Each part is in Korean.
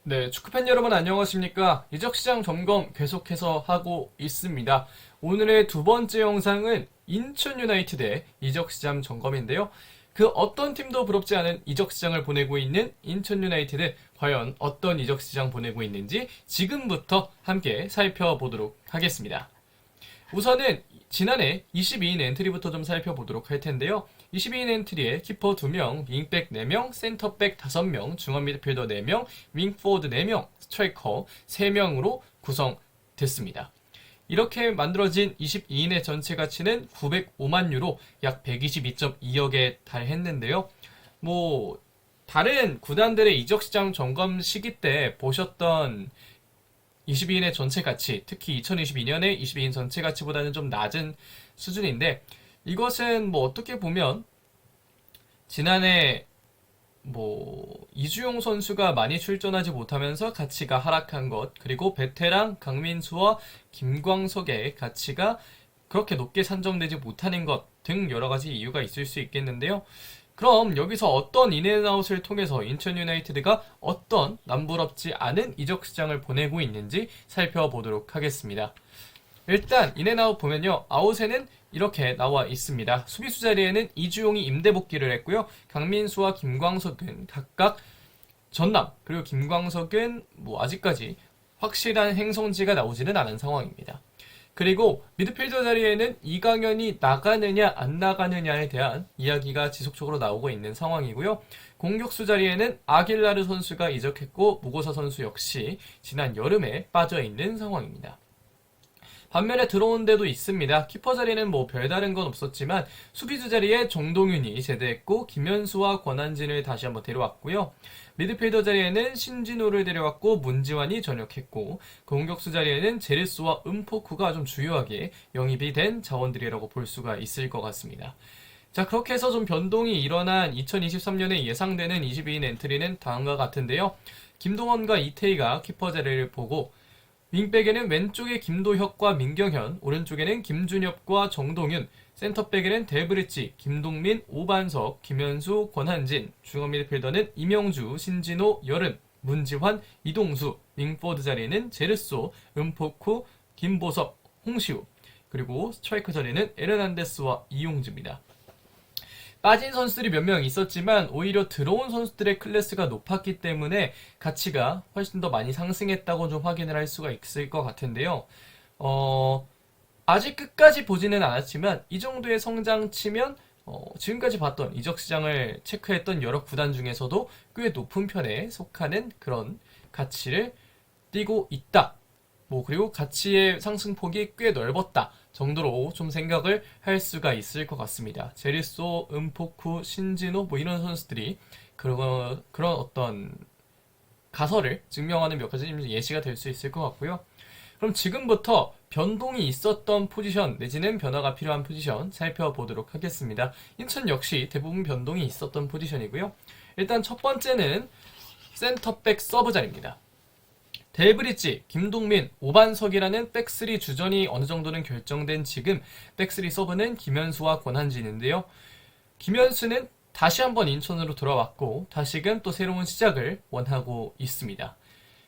네, 축구팬 여러분 안녕하십니까? 이적시장 점검 계속해서 하고 있습니다. 오늘의 두 번째 영상은 인천 유나이티드의 이적시장 점검인데요. 그 어떤 팀도 부럽지 않은 이적시장을 보내고 있는 인천 유나이티드, 과연 어떤 이적시장 보내고 있는지 지금부터 함께 살펴보도록 하겠습니다. 우선은 지난해 22인 엔트리부터 좀 살펴보도록 할 텐데요. 22인 엔트리에 키퍼 2명, 윙백 4명, 센터백 5명, 중앙 미드필더 4명, 윙포워드 4명, 스트라이커 3명으로 구성됐습니다. 이렇게 만들어진 22인의 전체 가치는 905만 유로, 약 122.2억에 달했는데요. 다른 구단들의 이적시장 점검 시기 때 보셨던 22인의 전체 가치, 특히 2022년의 22인 전체 가치보다는 좀 낮은 수준인데, 이것은 어떻게 보면 지난해 이주용 선수가 많이 출전하지 못하면서 가치가 하락한 것, 그리고 베테랑 강민수와 김광석의 가치가 그렇게 높게 산정되지 못하는 것 등 여러 가지 이유가 있을 수 있겠는데요. 그럼 여기서 어떤 인앤아웃을 통해서 인천 유나이티드가 어떤 남부럽지 않은 이적 시장을 보내고 있는지 살펴보도록 하겠습니다. 일단 인앤아웃 보면요, 아웃에는 이렇게 나와 있습니다. 수비수 자리에는 이주용이 임대 복귀를 했고요. 강민수와 김광석은 각각 전남, 그리고 김광석은 아직까지 확실한 행성지가 나오지는 않은 상황입니다. 그리고 미드필더 자리에는 이강현이 나가느냐 안 나가느냐에 대한 이야기가 지속적으로 나오고 있는 상황이고요. 공격수 자리에는 아길라르 선수가 이적했고 무고사 선수 역시 지난 여름에 빠져있는 상황입니다. 반면에 들어온 데도 있습니다. 키퍼 자리는 별다른 건 없었지만 수비수 자리에 정동윤이 제대했고 김현수와 권한진을 다시 한번 데려왔고요. 미드필더 자리에는 신진호를 데려왔고 문지환이 전역했고, 공격수 자리에는 제르소와 은포쿠가 좀 주요하게 영입이 된 자원들이라고 볼 수가 있을 것 같습니다. 자, 그렇게 해서 좀 변동이 일어난 2023년에 예상되는 22인 엔트리는 다음과 같은데요. 김동원과 이태희가 키퍼 자리를 보고, 윙백에는 왼쪽에 김도혁과 민경현, 오른쪽에는 김준엽과 정동윤, 센터백에는 데브리치, 김동민, 오반석, 김현수, 권한진, 중앙 미드필더는 이명주, 신진호, 여름, 문지환, 이동수, 윙포드 자리에는 제르소, 은포쿠, 김보섭, 홍시우, 그리고 스트라이커 자리는 에르난데스와 이용주입니다. 빠진 선수들이 몇 명 있었지만 오히려 들어온 선수들의 클래스가 높았기 때문에 가치가 훨씬 더 많이 상승했다고 좀 확인을 할 수가 있을 것 같은데요. 아직 끝까지 보지는 않았지만 이 정도의 성장치면 지금까지 봤던 이적 시장을 체크했던 여러 구단 중에서도 꽤 높은 편에 속하는 그런 가치를 띠고 있다. 그리고 가치의 상승폭이 꽤 넓었다 정도로 좀 생각을 할 수가 있을 것 같습니다. 제리소, 은포쿠, 신진호 이런 선수들이 그런 어떤 가설을 증명하는 몇 가지 예시가 될 수 있을 것 같고요. 그럼 지금부터 변동이 있었던 포지션 내지는 변화가 필요한 포지션 살펴보도록 하겠습니다. 인천 역시 대부분 변동이 있었던 포지션이고요. 일단 첫 번째는 센터백 서브 자리입니다. 데브리치, 김동민, 오반석이라는 백스리 주전이 어느 정도는 결정된 지금 백스리 서브는 김현수와 권한진인데요. 김현수는 다시 한번 인천으로 돌아왔고 다시금 또 새로운 시작을 원하고 있습니다.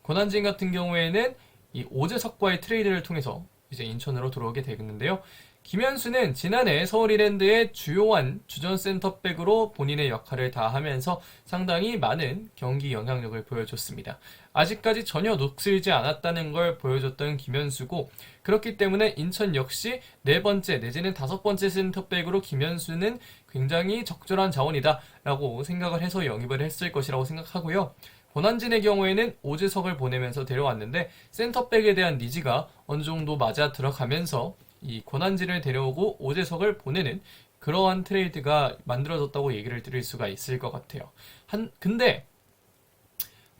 권한진 같은 경우에는 이 오재석과의 트레이드를 통해서 이제 인천으로 들어오게 되겠는데요. 김현수는 지난해 서울 이랜드의 주요한 주전 센터백으로 본인의 역할을 다하면서 상당히 많은 경기 영향력을 보여줬습니다. 아직까지 전혀 녹슬지 않았다는 걸 보여줬던 김현수고, 그렇기 때문에 인천 역시 네 번째 내지는 다섯 번째 센터백으로 김현수는 굉장히 적절한 자원이다 라고 생각을 해서 영입을 했을 것이라고 생각하고요. 권한진의 경우에는 오재석을 보내면서 데려왔는데 센터백에 대한 니즈가 어느 정도 맞아 들어가면서 이 권한진을 데려오고 오재석을 보내는 그러한 트레이드가 만들어졌다고 얘기를 드릴 수가 있을 것 같아요. 근데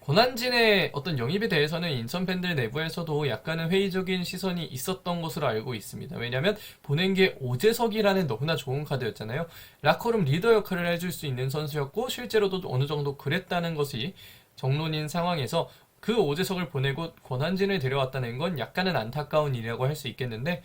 권한진의 어떤 영입에 대해서는 인천 팬들 내부에서도 약간은 회의적인 시선이 있었던 것으로 알고 있습니다. 왜냐하면 보낸 게 오재석이라는 너무나 좋은 카드였잖아요. 라커룸 리더 역할을 해줄 수 있는 선수였고 실제로도 어느 정도 그랬다는 것이 정론인 상황에서 그 오재석을 보내고 권한진을 데려왔다는 건 약간은 안타까운 일이라고 할 수 있겠는데,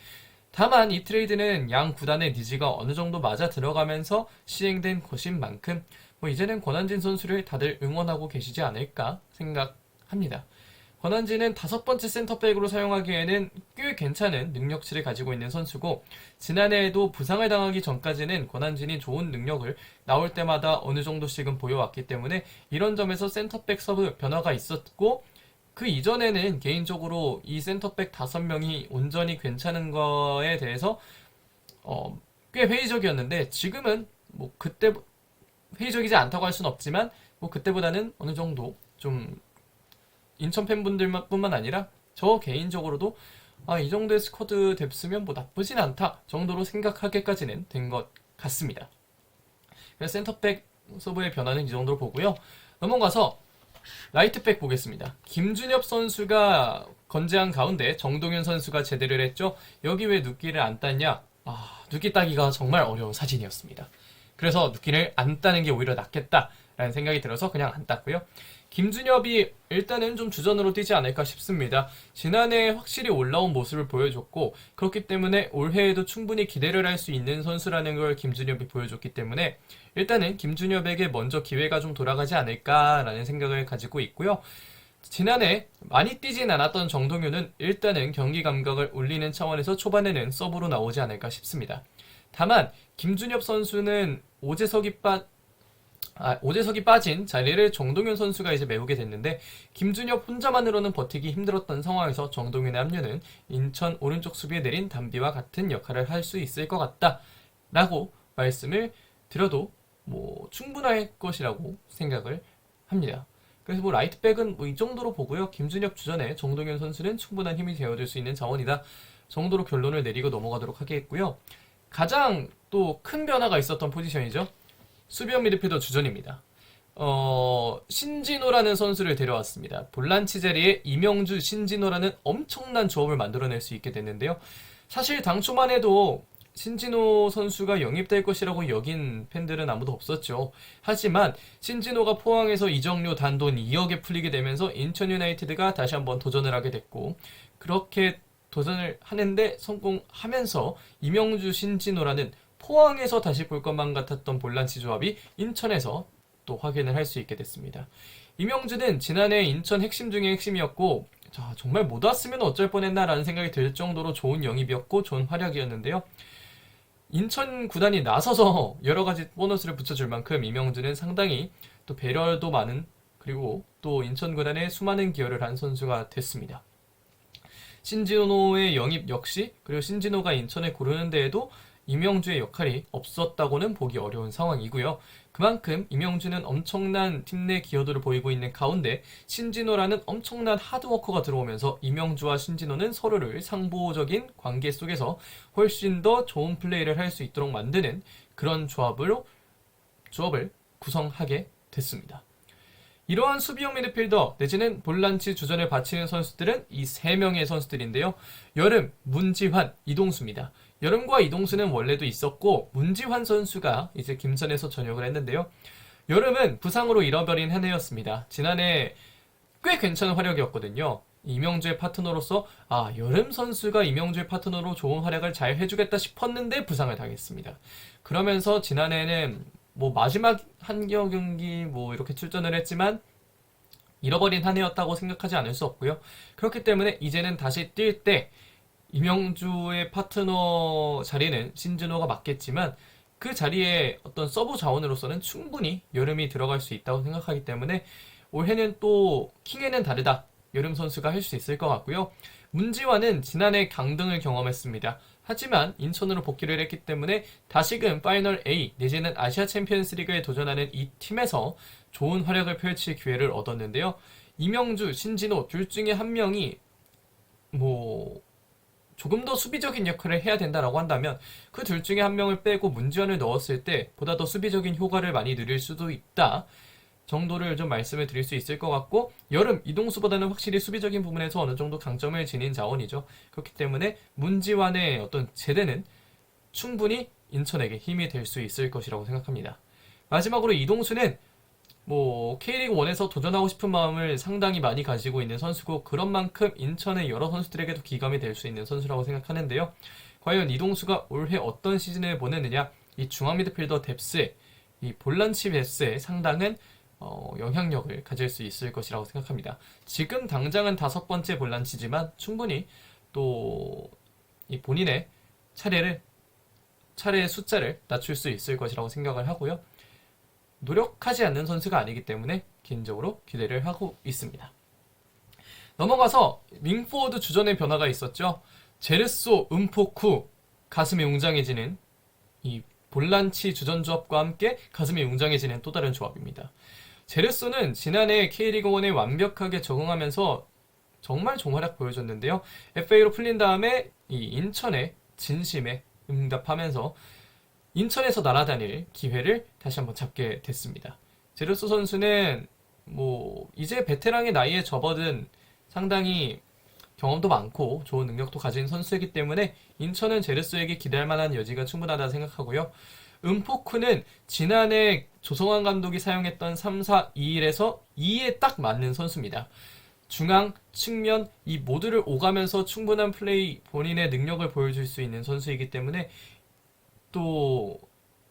다만 이 트레이드는 양 구단의 니즈가 어느 정도 맞아 들어가면서 시행된 것인 만큼 이제는 권한진 선수를 다들 응원하고 계시지 않을까 생각 합니다. 권한진은 다섯 번째 센터백으로 사용하기에는 꽤 괜찮은 능력치를 가지고 있는 선수고 지난해에도 부상을 당하기 전까지는 권한진이 좋은 능력을 나올 때마다 어느 정도씩은 보여왔기 때문에 이런 점에서 센터백 서브 변화가 있었고 그 이전에는 개인적으로 이 센터백 5명이 온전히 괜찮은 거에 대해서 꽤 회의적이었는데 지금은 뭐 그때 회의적이지 않다고 할 수는 없지만 뭐 그때보다는 어느 정도 좀 인천 팬분들뿐만 아니라 저 개인적으로도 이 정도의 스쿼드 뎁스면 뭐 나쁘진 않다 정도로 생각하기까지는 된 것 같습니다. 그래서 센터백 서브의 변화는 이 정도로 보고요. 넘어가서 라이트백 보겠습니다. 김준엽 선수가 건재한 가운데 정동현 선수가 제대를 했죠. 여기 왜 눕기를 안 땄냐? 눕기 따기가 정말 어려운 사진이었습니다. 그래서 눕기를 안 따는 게 오히려 낫겠다라는 생각이 들어서 그냥 안 땄고요. 김준엽이 일단은 좀 주전으로 뛰지 않을까 싶습니다. 지난해 확실히 올라온 모습을 보여줬고 그렇기 때문에 올해에도 충분히 기대를 할 수 있는 선수라는 걸 김준엽이 보여줬기 때문에 일단은 김준엽에게 먼저 기회가 좀 돌아가지 않을까라는 생각을 가지고 있고요. 지난해 많이 뛰진 않았던 정동윤은 일단은 경기 감각을 올리는 차원에서 초반에는 서브로 나오지 않을까 싶습니다. 다만 김준엽 선수는 오재석이 빠진 자리를 정동윤 선수가 이제 메우게 됐는데 김준엽 혼자만으로는 버티기 힘들었던 상황에서 정동윤의 합류는 인천 오른쪽 수비에 내린 담비와 같은 역할을 할 수 있을 것 같다라고 말씀을 드려도 뭐 충분할 것이라고 생각을 합니다. 그래서 뭐 라이트백은 뭐 이 정도로 보고요. 김준엽 주전에 정동윤 선수는 충분한 힘이 되어줄 수 있는 자원이다 정도로 결론을 내리고 넘어가도록 하겠고요. 가장 또 큰 변화가 있었던 포지션이죠. 수비형 미드필더 주전입니다. 신진호라는 선수를 데려왔습니다. 볼란치 자리에 이명주, 신진호라는 엄청난 조합을 만들어낼 수 있게 됐는데요. 사실 당초만 해도 신진호 선수가 영입될 것이라고 여긴 팬들은 아무도 없었죠. 하지만 신진호가 포항에서 이적료 단돈 2억에 풀리게 되면서 인천 유나이티드가 다시 한번 도전을 하게 됐고 그렇게 도전을 하는데 성공하면서 이명주, 신진호라는 포항에서 다시 볼 것만 같았던 볼란치 조합이 인천에서 또 확인을 할 수 있게 됐습니다. 이명주는 지난해 인천 핵심 중에 핵심이었고 정말 못 왔으면 어쩔 뻔했나라는 생각이 들 정도로 좋은 영입이었고 좋은 활약이었는데요. 인천 구단이 나서서 여러 가지 보너스를 붙여줄 만큼 이명주는 상당히 또 배려도 많은 그리고 또 인천 구단에 수많은 기여를 한 선수가 됐습니다. 신진호의 영입 역시 그리고 신진호가 인천에 고르는 데에도 이명주의 역할이 없었다고는 보기 어려운 상황이고요. 그만큼 이명주는 엄청난 팀 내 기여도를 보이고 있는 가운데 신진호라는 엄청난 하드워커가 들어오면서 이명주와 신진호는 서로를 상보적인 관계 속에서 훨씬 더 좋은 플레이를 할 수 있도록 만드는 그런 조합을 구성하게 됐습니다. 이러한 수비형 미드필더 내지는 볼란치 주전을 바치는 선수들은 이 3명의 선수들인데요. 여름, 문지환, 이동수입니다. 여름과 이동수는 원래도 있었고 문지환 선수가 이제 김천에서 전역을 했는데요. 여름은 부상으로 잃어버린 한 해였습니다. 지난해 꽤 괜찮은 활약이었거든요. 이명주의 파트너로서 여름 선수가 이명주의 파트너로 좋은 활약을 잘 해주겠다 싶었는데 부상을 당했습니다. 그러면서 지난해에는 뭐 마지막 한 경기 뭐 이렇게 출전을 했지만 잃어버린 한 해였다고 생각하지 않을 수 없고요. 그렇기 때문에 이제는 다시 뛸 때 이명주의 파트너 자리는 신진호가 맡겠지만 그 자리에 어떤 서브 자원으로서는 충분히 여름이 들어갈 수 있다고 생각하기 때문에 올해는 또 킹에는 다르다. 여름 선수가 할 수 있을 것 같고요. 문지환은 지난해 강등을 경험했습니다. 하지만 인천으로 복귀를 했기 때문에 다시금 파이널 A 내지는 아시아 챔피언스 리그에 도전하는 이 팀에서 좋은 활약을 펼칠 기회를 얻었는데요. 이명주, 신진호 둘 중에 한 명이 조금 더 수비적인 역할을 해야 된다라고 한다면 그 둘 중에 한 명을 빼고 문지환을 넣었을 때 보다 더 수비적인 효과를 많이 누릴 수도 있다 정도를 좀 말씀을 드릴 수 있을 것 같고 여름 이동수보다는 확실히 수비적인 부분에서 어느 정도 강점을 지닌 자원이죠. 그렇기 때문에 문지환의 어떤 제대는 충분히 인천에게 힘이 될 수 있을 것이라고 생각합니다. 마지막으로 이동수는 K리그 1에서 도전하고 싶은 마음을 상당히 많이 가지고 있는 선수고 그런 만큼 인천의 여러 선수들에게도 기감이 될 수 있는 선수라고 생각하는데요. 과연 이동수가 올해 어떤 시즌을 보내느냐 이 중앙 미드필더 뎁스의 이 볼란치 뎁스의 상당은 영향력을 가질 수 있을 것이라고 생각합니다. 지금 당장은 5번째 볼란치지만 충분히 또 이 본인의 차례의 숫자를 낮출 수 있을 것이라고 생각을 하고요. 노력하지 않는 선수가 아니기 때문에 개인적으로 기대를 하고 있습니다. 넘어가서 윙포워드 주전의 변화가 있었죠. 제르소, 음포쿠, 가슴이 웅장해지는 이 볼란치 주전 조합과 함께 가슴이 웅장해지는 또 다른 조합입니다. 제르소는 지난해 K리그1에 완벽하게 적응하면서 정말 좋은 활약 보여줬는데요. FA로 풀린 다음에 이 인천의 진심에 응답하면서 인천에서 날아다닐 기회를 다시 한번 잡게 됐습니다. 제르소 선수는 이제 베테랑의 나이에 접어든 상당히 경험도 많고 좋은 능력도 가진 선수이기 때문에 인천은 제르소에게 기대할 만한 여지가 충분하다 생각하고요. 음포크는 지난해 조성환 감독이 사용했던 3-4-2-1에서 2에 딱 맞는 선수입니다. 중앙, 측면 이 모두를 오가면서 충분한 플레이, 본인의 능력을 보여줄 수 있는 선수이기 때문에 또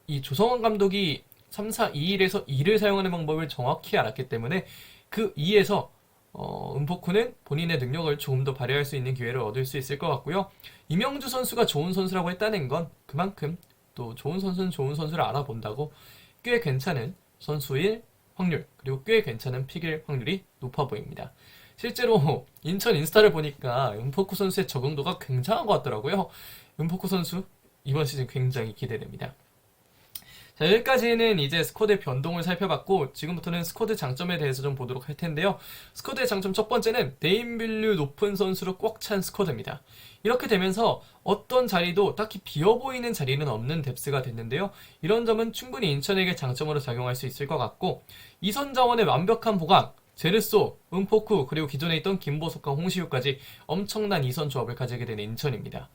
이 조성환 감독이 3-4-2-1에서 2를 사용하는 방법을 정확히 알았기 때문에 그 2에서 음포크는 본인의 능력을 조금 더 발휘할 수 있는 기회를 얻을 수 있을 것 같고요. 이명주 선수가 좋은 선수라고 했다는 건 그만큼 또 좋은 선수는 좋은 선수를 알아본다고 꽤 괜찮은 선수일 확률, 그리고 꽤 괜찮은 픽일 확률이 높아 보입니다. 실제로 인천 인스타를 보니까 음포크 선수의 적응도가 굉장한 것 같더라고요. 음포크 선수 이번 시즌 굉장히 기대됩니다. 자, 여기까지는 이제 스쿼드의 변동을 살펴봤고 지금부터는 스쿼드 장점에 대해서 좀 보도록 할 텐데요. 스쿼드의 장점 첫 번째는 네임밸류 높은 선수로 꽉 찬 스쿼드입니다. 이렇게 되면서 어떤 자리도 딱히 비어 보이는 자리는 없는 뎁스가 됐는데요. 이런 점은 충분히 인천에게 장점으로 작용할 수 있을 것 같고 이선 자원의 완벽한 보강, 제르소, 음포쿠 그리고 기존에 있던 김보석과 홍시우까지 엄청난 이선 조합을 가지게 된 인천입니다.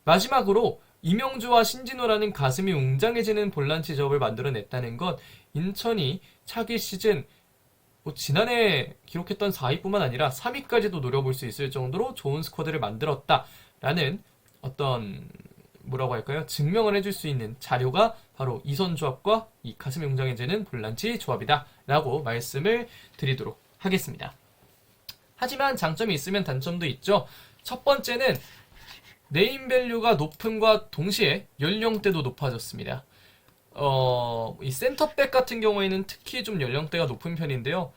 마지막으로 이명주와 신진호라는 가슴이 웅장해지는 볼란치 조합을 만들어냈다는 것, 인천이 차기 시즌 지난해 기록했던 4위뿐만 아니라 3위까지도 노려볼 수 있을 정도로 좋은 스쿼드를 만들었다라는 어떤 뭐라고 할까요? 증명을 해줄 수 있는 자료가 바로 이선 조합과 이 가슴이 웅장해지는 볼란치 조합이다 라고 말씀을 드리도록 하겠습니다. 하지만 장점이 있으면 단점도 있죠. 첫 번째는 네임밸류가 높음과 동시에 연령대도 높아졌습니다. 이 센터백 같은 경우에는 특히 좀 연령대가 높은 편인데요.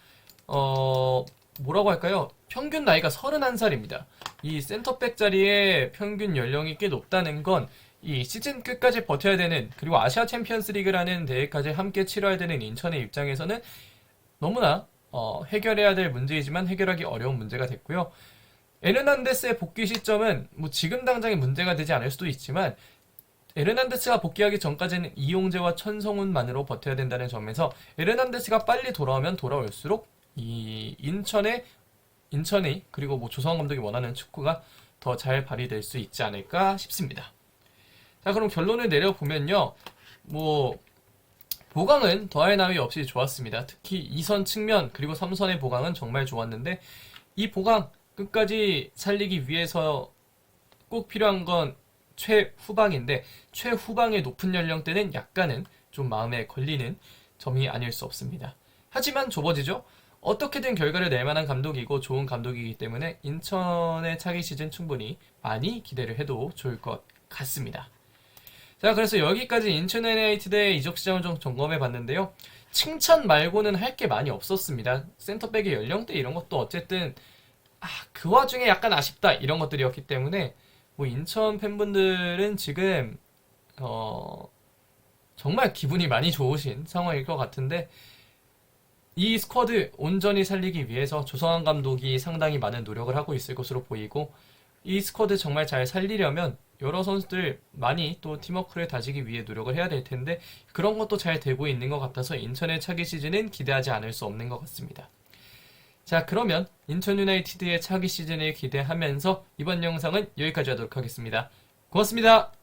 뭐라고 할까요? 평균 나이가 31살입니다. 이 센터백 자리에 평균 연령이 꽤 높다는 건 이 시즌 끝까지 버텨야 되는, 그리고 아시아 챔피언스 리그라는 대회까지 함께 치러야 되는 인천의 입장에서는 너무나 해결해야 될 문제이지만 해결하기 어려운 문제가 됐고요. 에르난데스의 복귀 시점은 지금 당장에 문제가 되지 않을 수도 있지만 에르난데스가 복귀하기 전까지는 이용재와 천성훈만으로 버텨야 된다는 점에서 에르난데스가 빨리 돌아오면 돌아올수록 이 인천이 그리고 조성환 감독이 원하는 축구가 더 잘 발휘될 수 있지 않을까 싶습니다. 자, 그럼 결론을 내려보면요. 보강은 더할 나위 없이 좋았습니다. 특히 2선 측면 그리고 3선의 보강은 정말 좋았는데 이 보강 끝까지 살리기 위해서 꼭 필요한 건 최후방인데 최후방의 높은 연령대는 약간은 좀 마음에 걸리는 점이 아닐 수 없습니다. 하지만 좁아지죠. 어떻게든 결과를 낼 만한 감독이고 좋은 감독이기 때문에 인천의 차기 시즌 충분히 많이 기대를 해도 좋을 것 같습니다. 자, 그래서 여기까지 인천 유나이티드의 이적 시장을 좀 점검해 봤는데요. 칭찬 말고는 할 게 많이 없었습니다. 센터백의 연령대 이런 것도 어쨌든 그 와중에 약간 아쉽다 이런 것들이었기 때문에 인천 팬분들은 지금 정말 기분이 많이 좋으신 상황일 것 같은데 이 스쿼드 온전히 살리기 위해서 조성환 감독이 상당히 많은 노력을 하고 있을 것으로 보이고 이 스쿼드 정말 잘 살리려면 여러 선수들 많이 또 팀워크를 다지기 위해 노력을 해야 될 텐데 그런 것도 잘 되고 있는 것 같아서 인천의 차기 시즌은 기대하지 않을 수 없는 것 같습니다. 자, 그러면 인천 유나이티드의 차기 시즌을 기대하면서 이번 영상은 여기까지 하도록 하겠습니다. 고맙습니다.